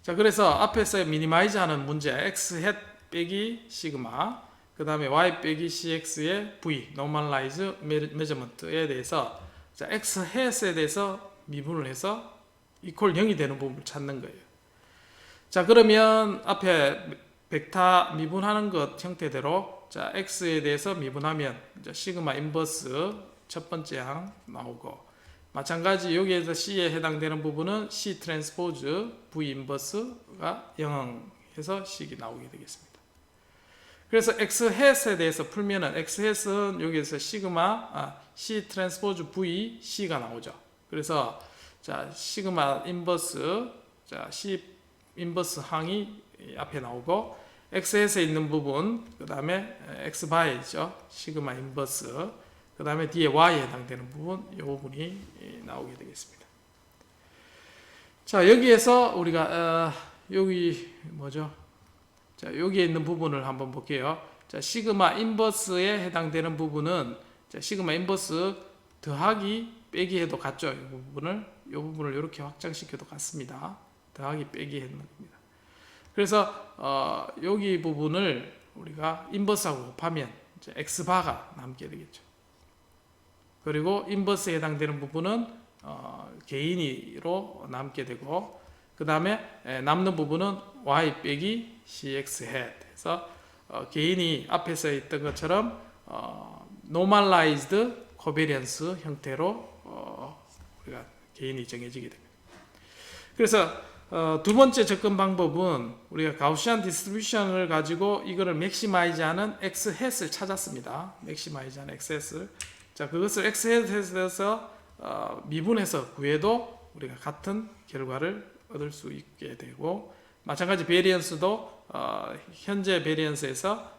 자, 그래서 앞에서 미니마이즈하는 문제 x 햇 빼기 시그마, 그 다음에 y 빼기 cx의 v 노멀라이즈 메저먼트에 대해서 자, x 햇에 대해서 미분을 해서 이퀄 0이 되는 부분을 찾는 거예요. 자, 그러면 앞에 벡터 미분하는 것 형태대로 자, x에 대해서 미분하면 이제 시그마 인버스 첫 번째 항 나오고, 마찬가지 여기에서 c에 해당되는 부분은 c 트랜스포즈 v 인버스가 0해서 식이 나오게 되겠습니다. 그래서 x 햇에 대해서 풀면은 x 햇은 여기에서 시그마 c 트랜스포즈 v c가 나오죠. 그래서 자, 시그마 인버스 자, c 인버스 항이 앞에 나오고, x 햇에 있는 부분, 그 다음에 x 바에 있죠, 시그마 인버스, 그 다음에 뒤에 y에 해당되는 부분, 이 부분이 나오게 되겠습니다. 자, 여기에서 우리가 여기 뭐죠? 자, 여기에 있는 부분을 한번 볼게요. 자, 시그마 인버스에 해당되는 부분은 자, 시그마 인버스 더하기 빼기 해도 같죠. 이 부분을 이렇게 확장시켜도 같습니다. 더하기 빼기 하는 겁니다. 그래서 여기 부분을 우리가 인버스하고 곱하면 이제 x바가 남게 되겠죠. 그리고 인버스에 해당되는 부분은 개인이로 남게 되고, 그 다음에 남는 부분은 y 빼기 cx 해서 개인이 앞에서 있던 것처럼 normalized covariance 형태로 우리가 개인이 정해지게 됩니다. 그래서 두 번째 접근 방법은 우리가 가우시안 디스트리뷰션을 가지고 이거를 맥시마이즈하는 x 햇을 찾았습니다. 맥시마이즈하는 x 햇을, 자, 그것을 x 햇에서 미분해서 구해도 우리가 같은 결과를 얻을 수 있게 되고, 마찬가지 베리언스도 현재 베리언스에서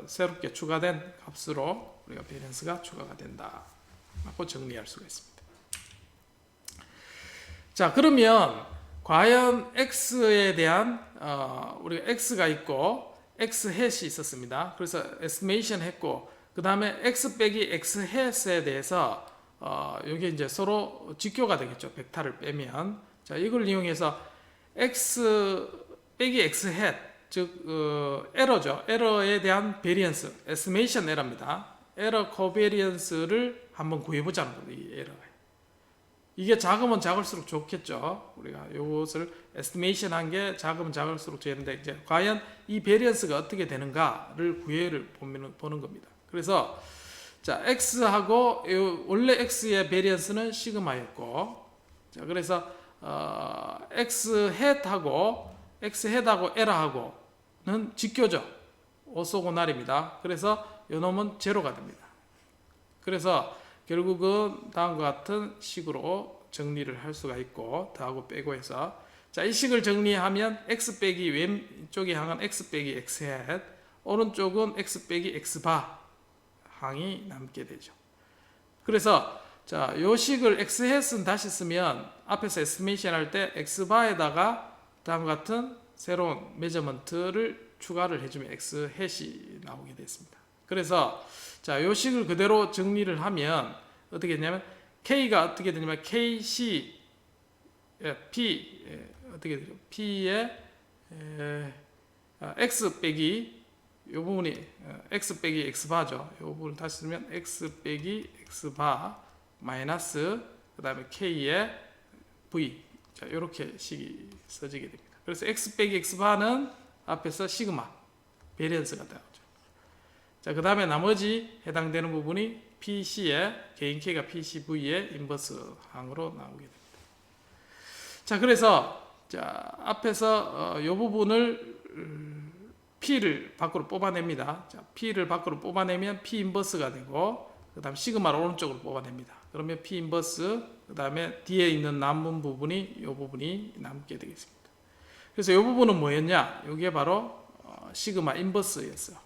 새롭게 추가된 값으로 우리가 베리언스가 추가가 된다 라고 정리할 수가 있습니다. 자, 그러면 과연 x에 대한 우리가 x가 있고 x 햇이 있었습니다. 그래서 에스티메이션 했고, 그 다음에 x 빼기 x 햇에 대해서 이게 이제 서로 직교가 되겠죠. 벡터를 빼면. 자, 이걸 이용해서 x 빼기 x 햇, 즉 에러죠. 에러에 대한 베리언스, 에스티메이션 에러입니다. 에러 코베리언스를 한번 구해보자는 거예요. 이 에러가. 이게 작으면 작을수록 좋겠죠. 우리가 이것을 에스티메이션 한 게 작으면 작을수록 좋은데, 이제 과연 이 베리언스가 어떻게 되는가를 보는 겁니다. 그래서 자, x하고 원래 x의 베리언스는 시그마였고, 자, 그래서 x 햇하고 에러하고는 직교죠. 오소고날입니다. 그래서 요놈은 제로가 됩니다. 그래서 결국은 다음과 같은 식으로 정리를 할 수가 있고, 더하고 빼고 해서, 자, 이 식을 정리하면 x 빼기 왼쪽의 항은 x 빼기 x 햇, 오른쪽은 x 빼기 x 바 항이 남게 되죠. 그래서 자, 요 식을 x 햇은 다시 쓰면 앞에서 에스티메이션 할 때 x 바에다가 다음과 같은 새로운 메저먼트를 추가를 해주면 x 햇이 나오게 됐습니다. 그래서 자, 요 식을 그대로 정리를 하면 어떻게 되냐면 k가 어떻게 되냐면 kc p 어떻게 되죠? p의 x 빼기 요 부분이 x 빼기 x 바죠. 요 부분을 다시 쓰면 x 빼기 x 바 마이너스 그 다음에 k의 v, 자, 이렇게 식이 써지게 됩니다. 그래서 x 빼기 x 바는 앞에서 시그마 베리언스가 되죠. 자, 그 다음에 나머지 해당되는 부분이 PC의 개인 K가 PCV의 인버스 항으로 나오게 됩니다. 자, 그래서 자, 앞에서 이 부분을 P를 밖으로 뽑아냅니다. 자, P를 밖으로 뽑아내면 P 인버스가 되고, 그 그 다음 시그마를 오른쪽으로 뽑아냅니다. 그러면 P 인버스, 그 다음에 뒤에 있는 남은 부분이 이 부분이 남게 되겠습니다. 그래서 이 부분은 뭐였냐? 이게 바로 시그마 인버스였어요.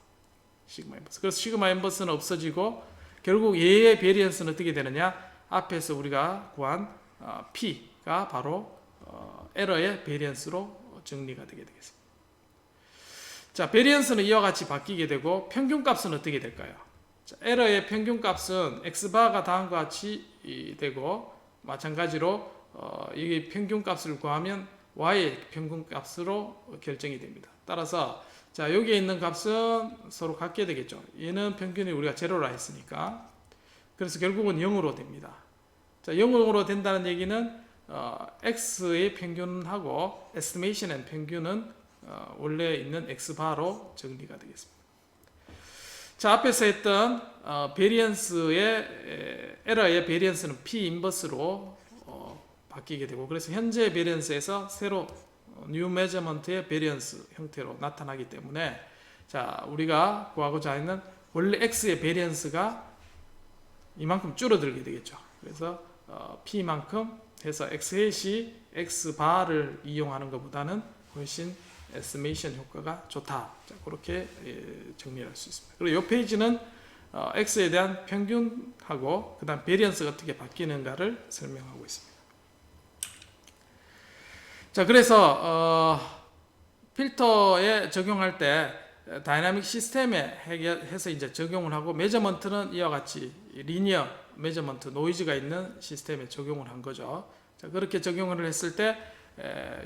시그마 인버스. 그래서 시그마 인버스는 없어지고 결국 얘의 베리언스는 어떻게 되느냐? 앞에서 우리가 구한 P가 바로 에러의 베리언스로 정리가 되게 되겠습니다. 자, 베리언스는 이와 같이 바뀌게 되고 평균값은 어떻게 될까요? 자, 에러의 평균값은 x바가 다음과 같이 되고 마찬가지로 이 평균값을 구하면 y의 평균값으로 결정이 됩니다. 따라서 자, 여기에 있는 값은 서로 같게 되겠죠. 얘는 평균이 우리가 제로라 했으니까. 그래서 결국은 0으로 됩니다. 자, 0으로 된다는 얘기는 x의 평균하고 에스티메이션의 평균은 원래 있는 x바로 정리가 되겠습니다. 자, 앞에서 했던 베리언스의 에러의 베리언스는 p 인버스로 바뀌게 되고, 그래서 현재 베리언스에서 새로 뉴 메저먼트의 베리언스 형태로 나타나기 때문에 자, 우리가 구하고자 하는 원래 x의 베리언스가 이만큼 줄어들게 되겠죠. 그래서 p만큼 해서 x-이 x바를 이용하는 것보다는 훨씬 에스티메이션 효과가 좋다. 자, 그렇게 정리할 수 있습니다. 그리고 이 페이지는 x에 대한 평균하고 그 다음 베리언스가 어떻게 바뀌는가를 설명하고 있습니다. 자, 그래서 필터에 적용할 때 다이나믹 시스템에 해서 이제 적용을 하고, 메저먼트는 이와 같이 리니어 메저먼트 노이즈가 있는 시스템에 적용을 한 거죠. 자, 그렇게 적용을 했을 때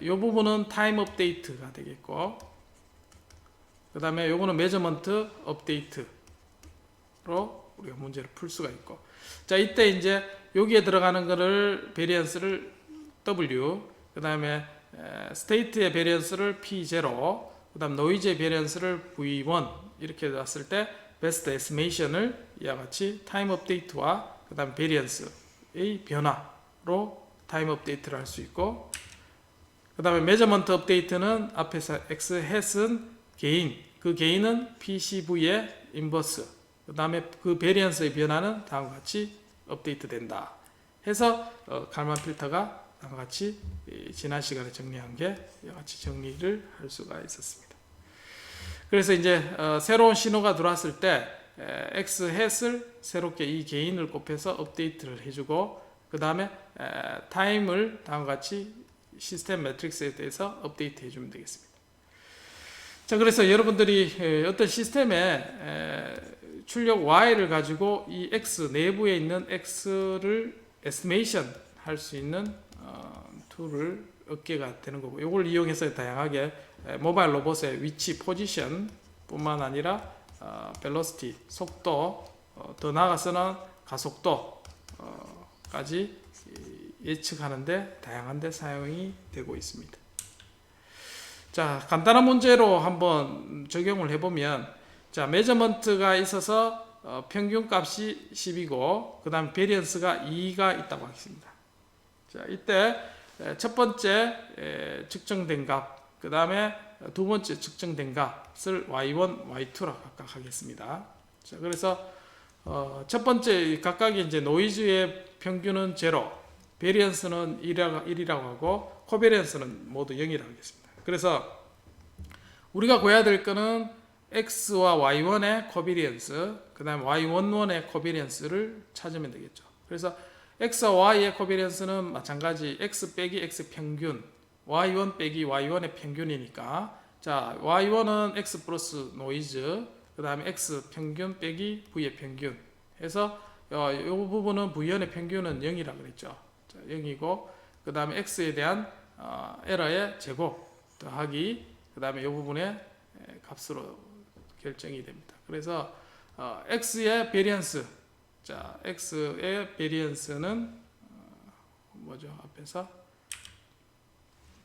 이 부분은 타임 업데이트가 되겠고, 그 다음에 요거는 메저먼트 업데이트로 우리가 문제를 풀 수가 있고, 자, 이때 이제 여기에 들어가는 거를 베리언스를 W, 그 다음에 스테이트의 베리언스를 P0, 그 다음 노이즈의 베리언스를 V1 이렇게 놨을 때 베스트 에스티메이션을 이와 같이 타임 업데이트와 그 다음 베리언스의 변화로 타임 업데이트를 할 수 있고, 그 다음에 메저먼트 업데이트는 앞에서 x 햇은 게인, 그 게인은 PCV의 인버스, 그 다음에 그 베리언스의 변화는 다음과 같이 업데이트 된다 해서 칼만 필터가 다음과 같이 지난 시간에 정리한 게 이와 같이 정리를 할 수가 있었습니다. 그래서 이제 새로운 신호가 들어왔을 때 x 햇을 새롭게 이 게인을 곱해서 업데이트를 해주고, 그 다음에 타임을 다음과 같이 시스템 매트릭스에 대해서 업데이트 해주면 되겠습니다. 자, 그래서 여러분들이 어떤 시스템에 출력 y를 가지고 이 x 내부에 있는 x를 에스티메이션 할 수 있는 툴을 얻게가 되는 거고, 이걸 이용해서 다양하게 모바일 로봇의 위치, 포지션 뿐만 아니라 벨로시티, 속도, 더 나아가서는 가속도까지 예측하는데 다양한 데 사용이 되고 있습니다. 자, 간단한 문제로 한번 적용을 해보면, 자, 메저먼트가 있어서 평균값이 10이고 그 다음 베리언스가 2가 있다고 하겠습니다. 자, 이때 첫 번째 측정된 값, 그 다음에 두 번째 측정된 값을 y1, y2라 각각 하겠습니다. 자, 그래서 첫 번째 각각의 이제 노이즈의 평균은 0, 베리언스는 1이라고 하고 코베리언스는 모두 0이라고 하겠습니다. 그래서 우리가 구해야 될 거는 x와 y1의 코베리언스, 그 다음에 y11의 코베리언스를 찾으면 되겠죠. 그래서 x와 y의 코베리언스는 마찬가지 x 빼기 x 평균, y1 빼기 y1의 평균이니까, 자, y1은 x 플러스 노이즈, 그 다음에 x 평균 빼기 v의 평균 해서 이 부분은 v1의 평균은 0이라고 그랬죠. 자, 0이고 그 다음에 x에 대한 에러의 제곱 더하기 그 다음에 이 부분의 값으로 결정이 됩니다. 그래서 x의 베리언스, 자, x의 베리언스는 뭐죠? 앞에서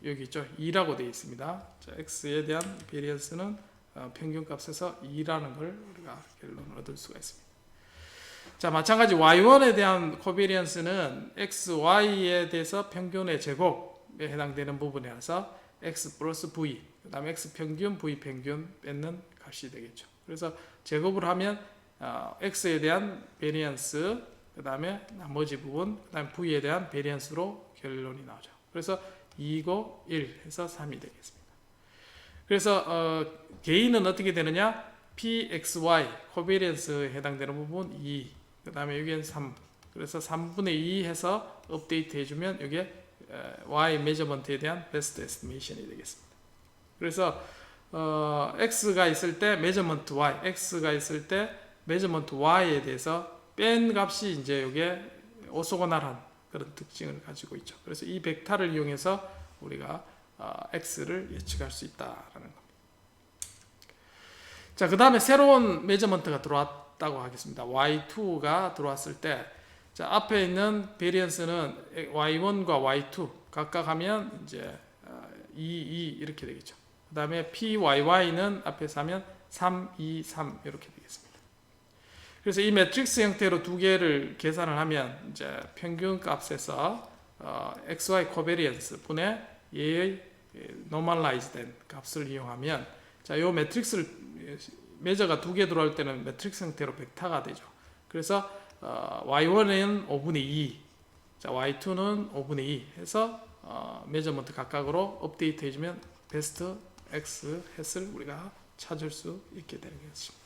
여기 있죠. 2라고 되어 있습니다. 자, x에 대한 베리언스는 평균값에서 2라는 걸 우리가 결론을 얻을 수가 있습니다. 자, 마찬가지 y1에 대한 코베리언스는 x, y에 대해서 평균의 제곱에 해당되는 부분이라서 x 플러스 v, 그 다음에 x 평균, v 평균 뺏는 값이 되겠죠. 그래서 제곱을 하면 x에 대한 베리언스, 그 다음에 나머지 부분, 그 다음에 v에 대한 베리언스로 결론이 나오죠. 그래서 2고 1 해서 3이 되겠습니다. 그래서 개인은 어떻게 되느냐? pxy 코베리언스에 해당되는 부분 2, 그 다음에 여기는 3, 그래서 3분의 2 해서 업데이트 해주면 이게 y 메저먼트에 대한 베스트 에스티메이션이 되겠습니다. 그래서 x가 있을 때 메저먼트 y, x가 있을 때 메저먼트 y에 대해서 뺀 값이 이제 이게 오소고날한 그런 특징을 가지고 있죠. 그래서 이 벡터를 이용해서 우리가 x를 예측할 수 있다라는 겁니다. 자, 그 다음에 새로운 메저먼트가 들어왔다고 하겠습니다. y2가 들어왔을 때, 자, 앞에 있는 베리언스는 y1과 y2 각각 하면 이제 2 이렇게 되겠죠. 그 다음에 pyy는 앞에서 하면 3, 2, 3 이렇게 되겠습니다. 그래서 이 매트릭스 형태로 두 개를 계산을 하면 이제 평균 값에서 xy 코베리언스 분의 얘의 노멀라이즈 된 값을 이용하면, 자, 요 매트릭스를 매저가 두 개 들어올 때는 매트릭스 형태로 벡터가 되죠. 그래서 y1은 5분의 2, 자, y2는 5분의 2 해서 메저먼트 각각으로 업데이트 해주면 베스트 x 햇을 우리가 찾을 수 있게 되는 것입니다.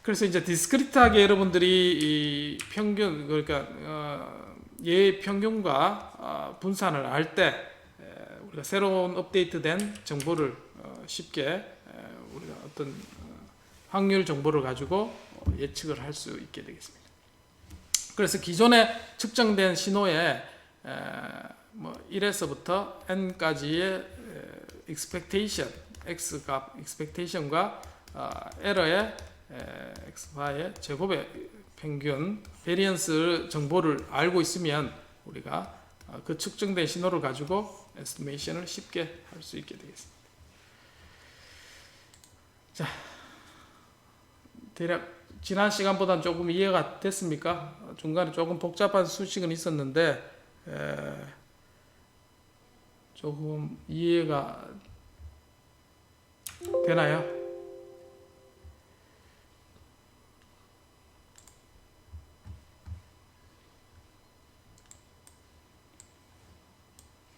그래서 이제 디스크리트하게 여러분들이 이 평균, 그러니까 얘 평균과 분산을 할 때 우리가 새로운 업데이트된 정보를 쉽게 우리가 어떤 확률 정보를 가지고 예측을 할 수 있게 되겠습니다. 그래서 기존에 측정된 신호에 뭐 1에서부터 n까지의 expectation, x 값 expectation과 에러의 x바의 제곱의 평균 베리언스 정보를 알고 있으면 우리가 그 측정된 신호를 가지고 에스티메이션을 쉽게 할 수 있게 되겠습니다. 자, 대략 지난 시간보다는 조금 이해가 됐습니까? 중간에 조금 복잡한 수식은 있었는데 조금 이해가 되나요?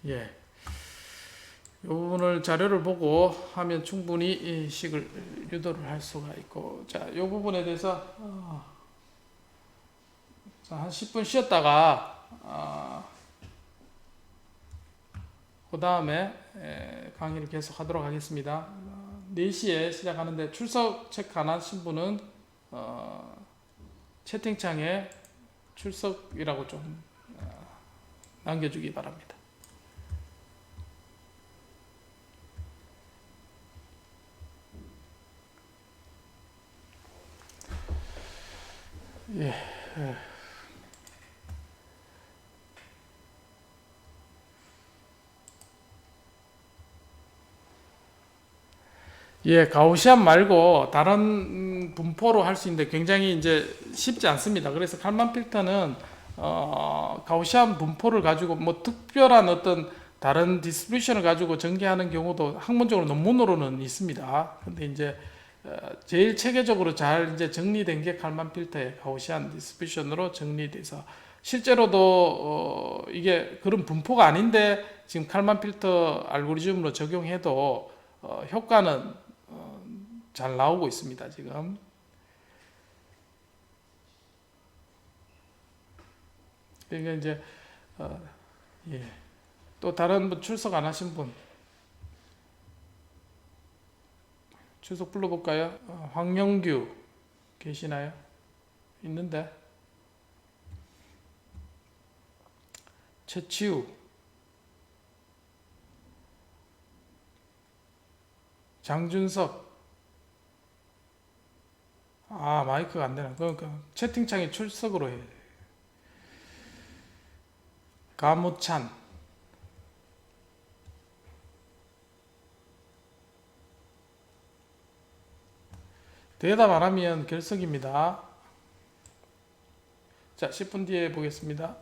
예. 이 부분을 자료를 보고 하면 충분히 이 식을 유도를 할 수가 있고, 자, 이 부분에 대해서 자, 한 10분 쉬었다가 그 다음에 강의를 계속 하도록 하겠습니다. 4시에 시작하는데 출석 체크 안 하신 분은 채팅창에 출석이라고 좀 남겨주기 바랍니다. 예. 예, 가우시안 말고 다른 분포로 할 수 있는데 굉장히 이제 쉽지 않습니다. 그래서 칼만 필터는 가우시안 분포를 가지고 뭐 특별한 어떤 다른 디스트리뷰션을 가지고 전개하는 경우도 학문적으로 논문으로는 있습니다. 근데 이제 제일 체계적으로 잘 이제 정리된 게 칼만 필터의 가우시안 디스트리뷰션으로 정리돼서 실제로도 이게 그런 분포가 아닌데 지금 칼만 필터 알고리즘으로 적용해도 효과는 잘 나오고 있습니다. 지금 그러니까 이제 예. 또 다른 분 출석 안 하신 분 출석 불러볼까요? 황영규 계시나요? 있는데 최치우, 장준석. 마이크가 안 되나? 그러니까 채팅창에 출석으로 해. 가무찬, 대답 안 하면 결석입니다. 자, 10분 뒤에 보겠습니다.